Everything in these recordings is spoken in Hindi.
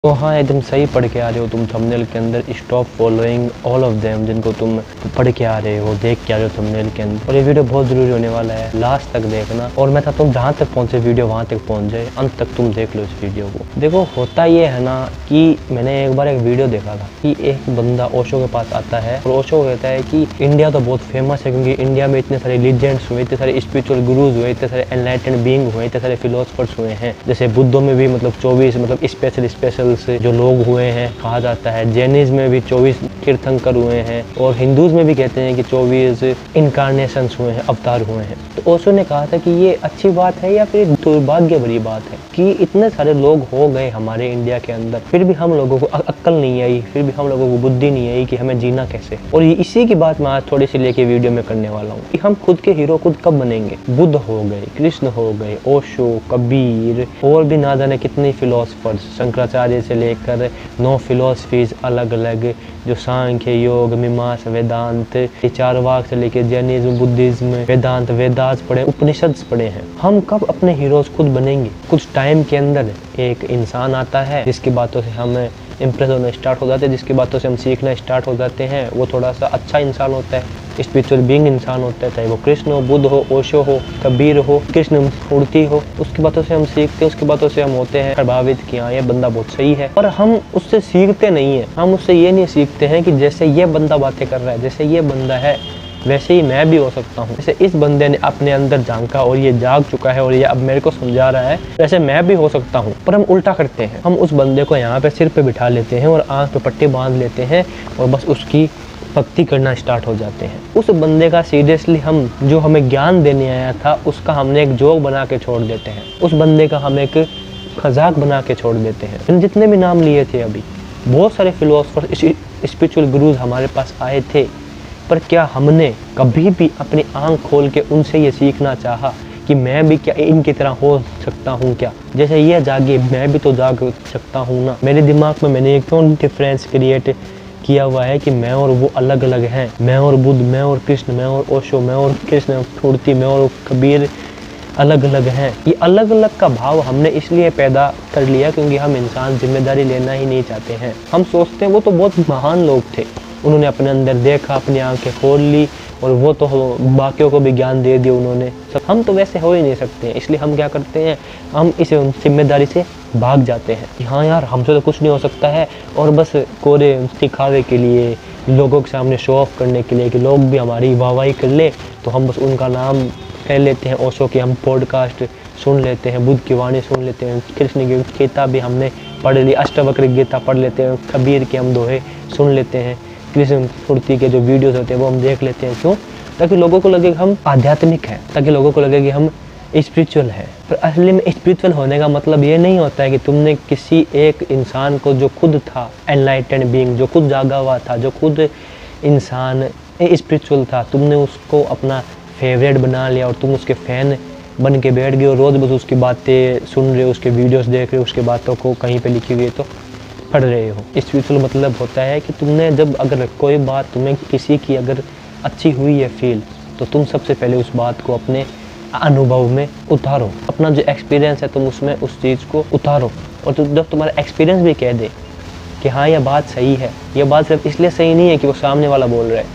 तो हाँ, एकदम सही पढ़ के आ रहे हो तुम थंबनेल के अंदर। Stop following all of them, जिनको तुम पढ़ के आ रहे हो, देख के आ रहे हो थंबनेल के अंदर। और ये वीडियो बहुत ज़रूरी होने वाला है, लास्ट तक देखना। और मैं था तुम जहाँ तक पहुँचे वीडियो वहाँ तक पहुँच जाए, अंत तक तुम देख लो इस वीडियो को। देखो होता ये है ना कि मैंने एक बार एक वीडियो देखा था कि एक बंदा ओशो के पास आता है और ओशो कहता है कि इंडिया तो बहुत फेमस है क्योंकि इंडिया में इतने सारे लीजेंड्स हुए, इतने सारे स्पिरिचुअल गुरुज हुए, इतने सारे एनलाइटेंड बीइंग हुए, इतने सारे फिलोसफर्स हुए हैं। जैसे बुद्धों में भी मतलब 24 मतलब स्पेशल जो लोग हुए हैं कहा जाता है। जैनिज्म में भी 24 तीर्थंकर हुए हैं और हिंदूज में भी कहते हैं कि 24 इनकारनेशंस हुए हैं, अवतार हुए हैं। तो ओशो ने कहा था कि ये अच्छी बात है या फिर दुर्भाग्य भरी बात है कि इतने सारे लोग हो गए हमारे इंडिया के अंदर, फिर भी हम लोगों को अक्ल नहीं आई, फिर भी हम लोगों को बुद्धि नहीं आई कि हमें जीना कैसे। और इसी की बात मैं आज थोड़ी सी लेके वीडियो में करने वाला हूँ कि हम खुद के हीरो खुद कब बनेंगे। बुद्ध हो गए, कृष्ण हो गए, ओशो, कबीर और भी ना जाने कितने फिलोसफर्स, शंकराचार्य से लेकर 9 फिलोसफीज अलग अलग, जो सांख्य, योग, मीमांसा, वेदांत, ये चारवाक से लेकर जैनिज्म, बुद्धिज्म, वेदांत, वेदास पढ़े, उपनिषद पढ़े हैं। हम कब अपने हीरोज खुद बनेंगे? कुछ टाइम के अंदर एक इंसान आता है जिसकी बातों से हम इम्प्रेस होना स्टार्ट हो जाते हैं, जिसकी बातों से हम सीखना स्टार्ट हो जाते हैं। वो थोड़ा सा अच्छा इंसान होता है, स्पिरिचुअल बीइंग इंसान होता है, चाहे वो कृष्ण हो, बुद्ध हो, ओशो हो, कबीर हो, कृष्ण मूर्ति हो। उसकी बातों से हम सीखते हैं, उसकी बातों से हम होते हैं प्रभावित कि हाँ ये बंदा बहुत सही है। और हम उससे सीखते नहीं है, हम उससे ये नहीं सीखते हैं कि जैसे ये बंदा बातें कर रहा है, जैसे ये बंदा है वैसे ही मैं भी हो सकता हूँ। जैसे इस बंदे ने अपने अंदर झांका और ये जाग चुका है और ये अब मेरे को समझा रहा है, वैसे मैं भी हो सकता हूँ। पर हम उल्टा करते हैं, हम उस बंदे को यहाँ पे सिर पे बिठा लेते हैं और आँख पे पट्टी बांध लेते हैं और बस उसकी भक्ति करना स्टार्ट हो जाते हैं। उस बंदे का सीरियसली हम जो हमें ज्ञान देने आया था उसका हमने एक जोक बना के छोड़ देते हैं, उस बंदे का हम एक मजाक बना के छोड़ देते हैं। इन जितने भी नाम लिए थे अभी, बहुत सारे फिलोसफर, स्पिरिचुअल गुरुज हमारे पास आए थे, पर क्या हमने कभी भी अपनी आंख खोल के उनसे ये सीखना चाहा कि मैं भी क्या इनकी तरह हो सकता हूँ? क्या जैसे ये जागे मैं भी तो जाग सकता हूँ ना? मेरे दिमाग में मैंने एक क्यों डिफरेंस क्रिएट किया हुआ है कि मैं और वो अलग अलग हैं, मैं और बुद्ध, मैं और कृष्ण, मैं और ओशो, मैं और कृष्ण मूर्ति, मैं और कबीर अलग अलग हैं। ये अलग अलग का भाव हमने इसलिए पैदा कर लिया क्योंकि हम इंसान जिम्मेदारी लेना ही नहीं चाहते हैं। हम सोचते हैं वो तो बहुत महान लोग थे, उन्होंने अपने अंदर देखा, अपनी आंखें खोल ली और वो तो बाकियों को भी ज्ञान दे दिया उन्होंने। सब हम तो वैसे हो ही नहीं सकते हैं, इसलिए हम क्या करते हैं, हम इस जिम्मेदारी से भाग जाते हैं कि हाँ यार हमसे तो कुछ नहीं हो सकता है। और बस कोरे दिखावे के लिए, लोगों के सामने शो ऑफ करने के लिए कि लोग भी हमारी वाहवाही कर ले, तो हम बस उनका नाम कह लेते हैं। ओशो के हम पॉडकास्ट सुन लेते हैं, बुद्ध की वाणी सुन लेते हैं, कृष्ण की गीता भी हमने पढ़ ली, अष्टवक्र गीता पढ़ लेते हैं, कबीर के हम दोहे सुन लेते हैं, कृष्ण मूर्ति के जो वीडियोस होते हैं वो हम देख लेते हैं। क्यों? ताकि लोगों को लगे कि हम आध्यात्मिक हैं, ताकि लोगों को लगे कि हम स्पिरिचुअल हैं। पर असली में स्पिरिचुअल होने का मतलब ये नहीं होता है कि तुमने किसी एक इंसान को जो खुद था एनलाइटेंड बीइंग, जो खुद जागा हुआ था, जो खुद इंसान स्पिरिचुअल था, तुमने उसको अपना फेवरेट बना लिया और तुम उसके फैन बन के बैठ गए और रोज़ बस उसकी बातें सुन रहे हो, उसके वीडियोस देख रहे हो, उसके बातों को कहीं पे लिखी हुई है तो पढ़ रहे हो। स्पिरिचुअल मतलब होता है कि तुमने जब अगर कोई बात तुम्हें किसी की अगर अच्छी हुई है फील, तो तुम सबसे पहले उस बात को अपने अनुभव में उतारो, अपना जो एक्सपीरियंस है तुम उसमें उस चीज़ को उतारो। और जब तुम्हारा एक्सपीरियंस भी कह दे कि हाँ यह बात सही है, यह बात सिर्फ इसलिए सही नहीं है कि वो सामने वाला बोल रहा है,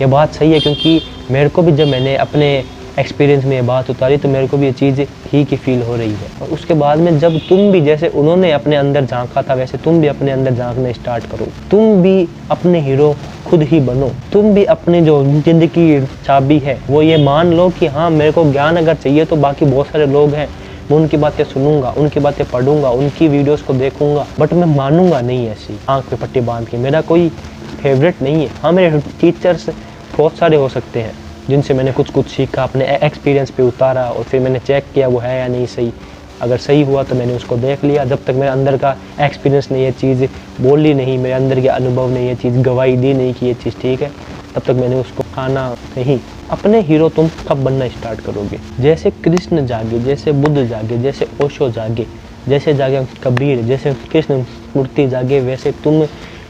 यह बात सही है क्योंकि मेरे को भी जब मैंने अपने एक्सपीरियंस में ये बात उतारी तो मेरे को भी ये चीज़ ही की फील हो रही है। और उसके बाद में जब तुम भी जैसे उन्होंने अपने अंदर झांका था वैसे तुम भी अपने अंदर झांकना स्टार्ट करो, तुम भी अपने हीरो खुद ही बनो। तुम भी अपनी जो जिंदगी की चाबी है वो ये मान लो कि हाँ मेरे को ज्ञान अगर चाहिए तो बाकी बहुत सारे लोग हैं, मैं उनकी बातें सुनूंगा, उनकी बातें पढ़ूंगा, उनकी वीडियोस को देखूंगा, बट मैं मानूंगा नहीं ऐसी आँख पे पट्टी बांध के। मेरा कोई फेवरेट नहीं है। हाँ मेरे टीचर्स बहुत सारे हो सकते हैं जिनसे मैंने कुछ सीखा, अपने एक्सपीरियंस पे उतारा और फिर मैंने चेक किया वो है या नहीं सही। अगर सही हुआ तो मैंने उसको देख लिया। जब तक मेरे अंदर का एक्सपीरियंस ने ये चीज़ बोली नहीं, मेरे अंदर के अनुभव ने ये चीज़ गवाही दी नहीं कि ये चीज़ ठीक है, तब तक मैंने उसको खाना नहीं। अपने हीरो तुम कब बनना स्टार्ट करोगे? जैसे कृष्ण जागे, जैसे बुद्ध जागे, जैसे ओशो जागे, जैसे जागे कबीर, जैसे कृष्ण मूर्ति जागे, वैसे तुम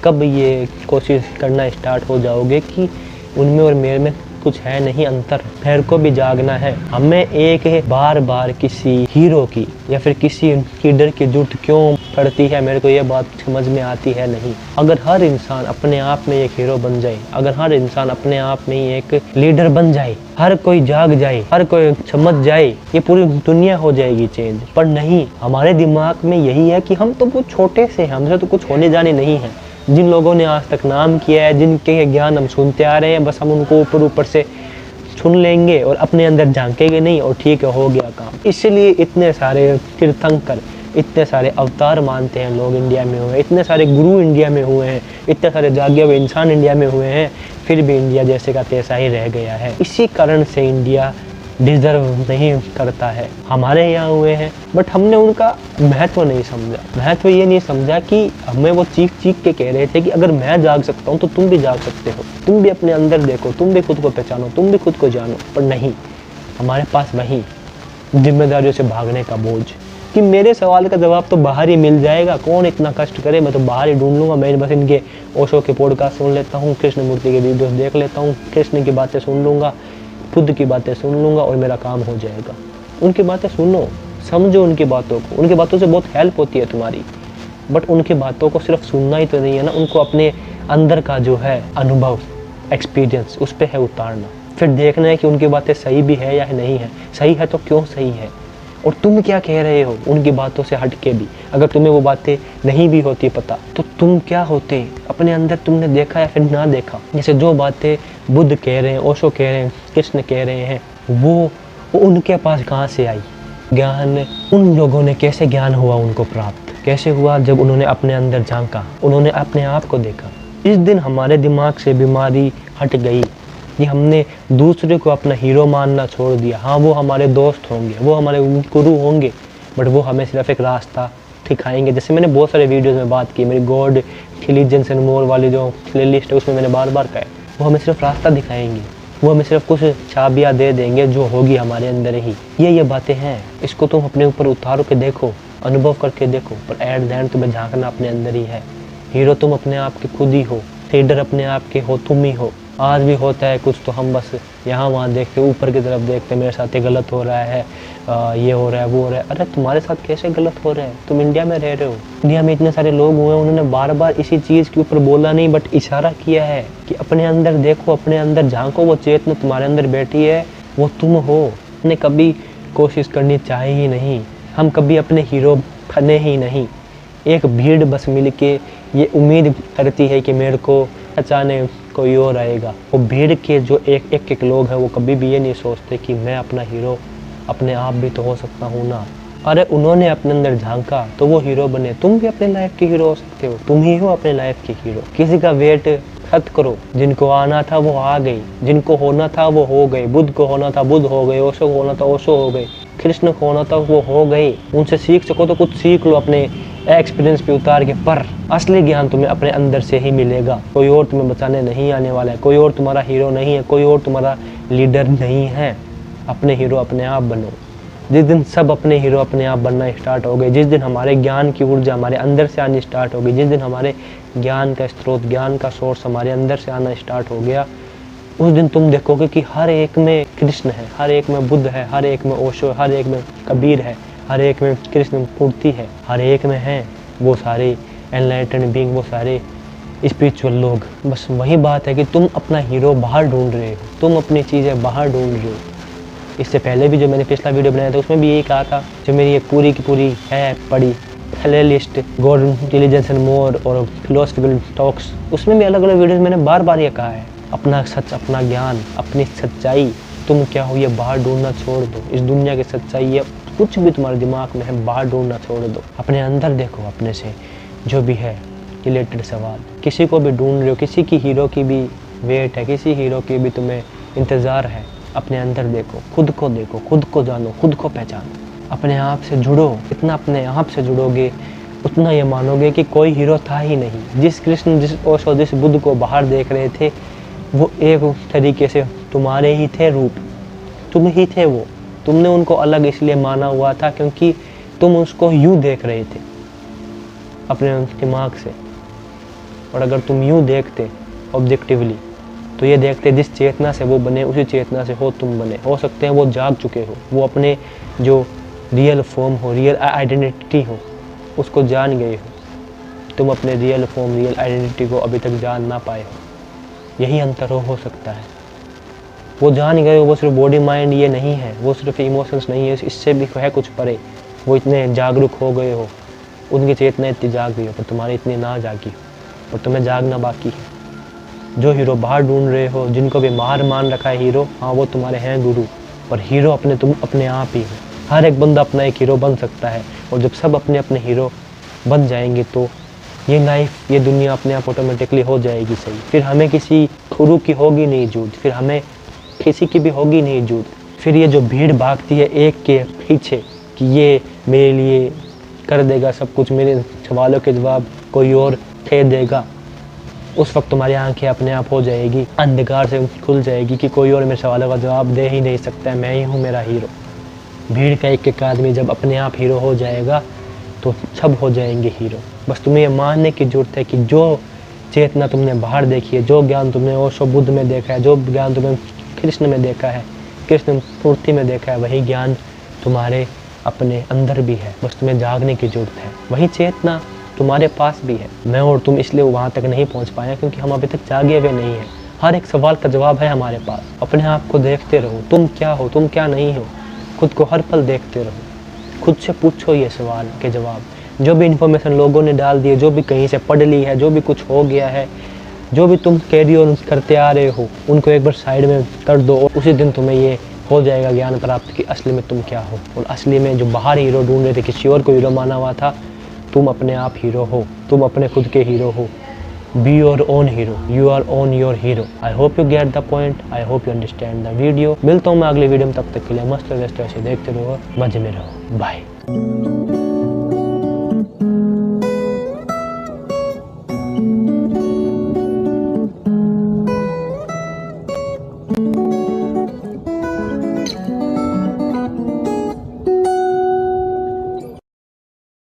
कब ये कोशिश करना स्टार्ट हो जाओगे कि उनमें और मेरे में कुछ है नहीं अंतर, फिर को भी जागना है। हमें एक बार बार किसी हीरो की या फिर किसी लीडर की जरूरत क्यों पड़ती है, मेरे को ये बात समझ में आती है नहीं। अगर हर इंसान अपने आप में एक हीरो बन जाए, अगर हर इंसान अपने आप में ही एक लीडर बन जाए, हर कोई जाग जाए, हर कोई समझ जाए, ये पूरी दुनिया हो जाएगी चेंज। पर नहीं, हमारे दिमाग में यही है कि हम तो बहुत छोटे से हैं, हमसे तो कुछ होने जाने नहीं है। जिन लोगों ने आज तक नाम किया है, जिनके ज्ञान हम सुनते आ रहे हैं, बस हम उनको ऊपर ऊपर से सुन लेंगे और अपने अंदर झांकेंगे नहीं और ठीक है, हो गया काम। इसलिए इतने सारे तीर्थंकर, इतने सारे अवतार मानते हैं लोग इंडिया में हुए, इतने सारे गुरु इंडिया में हुए हैं, इतने सारे जागे हुए इंसान इंडिया में हुए हैं, फिर भी इंडिया जैसे का तैसा ही रह गया है। इसी कारण से इंडिया डिजर्व नहीं करता है। हमारे यहाँ हुए हैं बट हमने उनका महत्व नहीं समझा। महत्व ये नहीं समझा कि हमें वो चीख चीख के कह रहे थे कि अगर मैं जाग सकता हूँ तो तुम भी जाग सकते हो, तुम भी अपने अंदर देखो, तुम भी खुद को पहचानो, तुम भी खुद को जानो। पर नहीं, हमारे पास वही जिम्मेदारियों से भागने का बोझ कि मेरे सवाल का जवाब तो बाहर ही मिल जाएगा, कौन इतना कष्ट करे, मैं तो बाहर ही ढूंढ लूँगा। मैं बस इनके ओशो के पॉडकास्ट सुन लेता हूँ, कृष्णमूर्ति के वीडियोस देख लेता हूँ, कृष्ण की बातें सुन लूँगा, खुद की बातें सुन लूँगा और मेरा काम हो जाएगा। उनकी बातें सुनो, समझो उनकी बातों को, उनकी बातों से बहुत हेल्प होती है तुम्हारी। बट उनकी बातों को सिर्फ सुनना ही तो नहीं है ना, उनको अपने अंदर का जो है अनुभव, एक्सपीरियंस, उस पर है उतारना। फिर देखना है कि उनकी बातें सही भी है या नहीं है। सही है तो क्यों सही है, और तुम क्या कह रहे हो उनकी बातों से हट के भी। अगर तुम्हें वो बातें नहीं भी होती पता तो तुम क्या होते, अपने अंदर तुमने देखा या फिर ना देखा। जैसे जो बातें बुद्ध कह रहे हैं, ओशो कह रहे हैं, कृष्ण कह रहे हैं, वो उनके पास कहाँ से आई ज्ञान? उन लोगों ने कैसे ज्ञान हुआ उनको प्राप्त, कैसे हुआ? जब उन्होंने अपने अंदर झांका, उन्होंने अपने आप को देखा। इस दिन हमारे दिमाग से बीमारी हट गई कि हमने दूसरे को अपना हीरो मानना छोड़ दिया। हाँ, वो हमारे दोस्त होंगे, वो हमारे गुरु होंगे, बट वो हमें सिर्फ एक रास्ता दिखाएंगे। जैसे मैंने बहुत सारे वीडियोस में बात की, मेरी गॉड रिलीजन्स एंड मोर वाली जो प्लेलिस्ट है उसमें मैंने बार बार कहा, वो हमें सिर्फ रास्ता दिखाएंगे, वो हमें सिर्फ कुछ चाबियाँ दे देंगे जो होगी हमारे अंदर ही। ये बातें हैं, इसको तुम अपने ऊपर उतारो के देखो, अनुभव करके देखो। पर एट द एंड तुम्हें झांकना अपने अंदर ही है। हीरो तुम अपने आप के खुद ही हो, लीडर अपने आप के हो, तुम ही हो। आज भी होता है कुछ तो हम बस यहाँ वहाँ देखते, ऊपर की तरफ देखते, मेरे साथ ये गलत हो रहा है, ये हो रहा है, वो हो रहा है। अरे तुम्हारे साथ कैसे गलत हो रहा है? तुम इंडिया में रह रहे हो, इंडिया में इतने सारे लोग हुए, उन्होंने बार बार इसी चीज़ के ऊपर बोला नहीं बट इशारा किया है कि अपने अंदर देखो, अपने अंदर झांको, वो चेतना तुम्हारे अंदर बैठी है, वो तुम हो। हमने कभी कोशिश करनी चाहिए ही नहीं, हम कभी अपने हीरो बने ही नहीं। एक भीड़ बस मिल के ये उम्मीद करती है कि मेरे को अचानक कोई और आएगा। वो भीड़ के जो एक लोग हैं वो कभी भी ये नहीं सोचते कि मैं अपना हीरो अपने आप भी तो हो सकता हूँ ना। अरे उन्होंने अपने अंदर झांका तो वो हीरो बने, तुम भी अपने लाइफ के हीरो हो सकते हो, तुम ही हो अपने लाइफ के हीरो। किसी का वेट खत करो, जिनको आना था वो आ गई, जिनको होना था वो हो गए। बुद्ध को होना था बुद्ध हो गए, ओशो को होना था ओशो हो गए, कृष्ण को होना था वो हो गए। उनसे सीख सको तो कुछ सीख लो अपने एक्सपीरियंस पे उतार के, पर असली ज्ञान तुम्हें अपने अंदर से ही मिलेगा। कोई और तुम्हें बचाने नहीं आने वाला है, कोई और तुम्हारा हीरो नहीं है, कोई और तुम्हारा लीडर नहीं है। अपने हीरो अपने आप बनो। जिस दिन सब अपने हीरो अपने आप बनना स्टार्ट हो गए, जिस दिन हमारे ज्ञान की ऊर्जा हमारे अंदर से आनी स्टार्ट हो गई, जिस दिन हमारे ज्ञान का स्रोत, ज्ञान का सोर्स हमारे अंदर से आना स्टार्ट हो गया, उस दिन तुम देखोगे कि हर एक में कृष्ण है, हर एक में बुद्ध है, हर एक में ओशो, हर एक में कबीर है, हर एक में कृष्ण मूर्ति है, हर एक में है वो सारे एनलाइटेंड बीइंग, वो सारे स्पिरिचुअल लोग। बस वही बात है कि तुम अपना हीरो बाहर ढूंढ रहे हो, तुम अपनी चीज़ें बाहर ढूंढ रहे हो। इससे पहले भी जो मैंने पिछला वीडियो बनाया था उसमें भी यही कहा था, जो मेरी ये पूरी की पूरी है पड़ी play list, God religions and more और फिलोसफिकल टॉक्स, उसमें भी अलग अलग वीडियोस मैंने बार बार ये कहा है, अपना सच, अपना ज्ञान, अपनी सच्चाई, तुम क्या हो ये बाहर ढूंढना छोड़ दो। इस दुनिया की सच्चाई ये कुछ भी तुम्हारे दिमाग में है बाहर ढूंढना छोड़ दो, अपने अंदर देखो, अपने से जो भी है रिलेटेड सवाल। किसी को भी ढूंढ रहे हो, किसी की हीरो की भी वेट है, किसी हीरो की भी तुम्हें इंतज़ार है, अपने अंदर देखो, खुद को देखो, खुद को जानो, खुद को पहचानो, अपने आप से जुड़ो। इतना अपने आप से जुड़ोगे उतना ये मानोगे कि कोई हीरो था ही नहीं। जिस कृष्ण, जिस ओशो, जिस बुद्ध को बाहर देख रहे थे वो एक तरीके से तुम्हारे ही थे रूप, तुम ही थे वो। तुमने उनको अलग इसलिए माना हुआ था क्योंकि तुम उसको यूँ देख रहे थे अपने दिमाग से, और अगर तुम यूँ देखते ऑब्जेक्टिवली तो ये देखते जिस चेतना से वो बने उसी चेतना से हो तुम बने। हो सकते हैं वो जाग चुके हो, वो अपने जो रियल फॉर्म हो, रियल आइडेंटिटी हो, उसको जान गए हो। तुम अपने रियल फॉर्म, रियल आइडेंटिटी को अभी तक जान ना पाए हो। यही अंतर हो सकता है। वो जान गए हो, वो सिर्फ बॉडी माइंड ये नहीं है, वो सिर्फ इमोशंस नहीं है, इससे भी है कुछ परे। वो इतने जागरूक हो गए हो, उनकी चेतना इतनी जाग गई हो, पर तुम्हारी इतनी ना जागी हो, पर तुम्हें जागना बाकी है। जो हीरो बाहर ढूंढ रहे हो, जिनको भी मार मान रखा है हीरो, हाँ वो तुम्हारे हैं गुरु, पर हीरो तुम अपने आप ही हो। हर एक बंदा अपना एक हीरो बन सकता है, और जब सब अपने अपने हीरो बन जाएंगे तो ये लाइफ, ये दुनिया अपने आप ऑटोमेटिकली हो जाएगी सही। फिर हमें किसी गुरु की होगी नहीं जूझ, फिर हमें किसी की भी होगी नहीं जूझ। फिर ये जो भीड़ भागती है एक के पीछे कि ये मेरे लिए कर देगा सब कुछ, मेरे सवालों के जवाब कोई और दे देगा, उस वक्त तुम्हारी आंखें अपने आप हो जाएगी, अंधकार से खुल जाएगी कि कोई और मेरे सवालों का जवाब दे ही नहीं सकता, मैं ही हूँ मेरा हीरो। भीड़ का एक आदमी जब अपने आप हीरो हो जाएगा तो सब हो जाएंगे हीरो। बस तुम्हें ये मानने की ज़रूरत है कि जो चेतना तुमने बाहर देखी है, जो ज्ञान तुमने ओशो बुद्ध में देखा है, जो ज्ञान तुमने कृष्ण में देखा है, कृष्ण मूर्ति में देखा है, वही ज्ञान तुम्हारे अपने अंदर भी है। बस तुम्हें जागने की ज़रूरत है। वही चेतना तुम्हारे पास भी है। मैं और तुम इसलिए वहाँ तक नहीं पहुँच पाए क्योंकि हम अभी तक जागे हुए नहीं हैं। हर एक सवाल का जवाब है हमारे पास। अपने आप को देखते रहो, तुम क्या हो, तुम क्या नहीं हो, खुद को हर पल देखते रहो। खुद से पूछो ये सवाल के जवाब। जो भी इन्फॉर्मेशन लोगों ने डाल दी है, जो भी कहीं से पढ़ ली है, जो भी कुछ हो गया है, जो भी तुम कैरी ऑन करते आ रहे हो, उनको एक बार साइड में कर दो और उसी दिन तुम्हें ये हो जाएगा ज्ञान प्राप्त कि असली में तुम क्या हो। और असली में जो बाहर हीरो ढूंढ रहे थे, किसी और को हीरो माना हुआ था, तुम अपने आप हीरो हो, तुम अपने खुद के हीरो हो। Be your own hero, you our own your hero. I hope you get the point, I hope you understand the video. मिलता हूँ मैं अगले वीडियो में, तब तक के लिए मस्त रेस्ट ऐसे देखते रहो, मजे में रहो, बाय।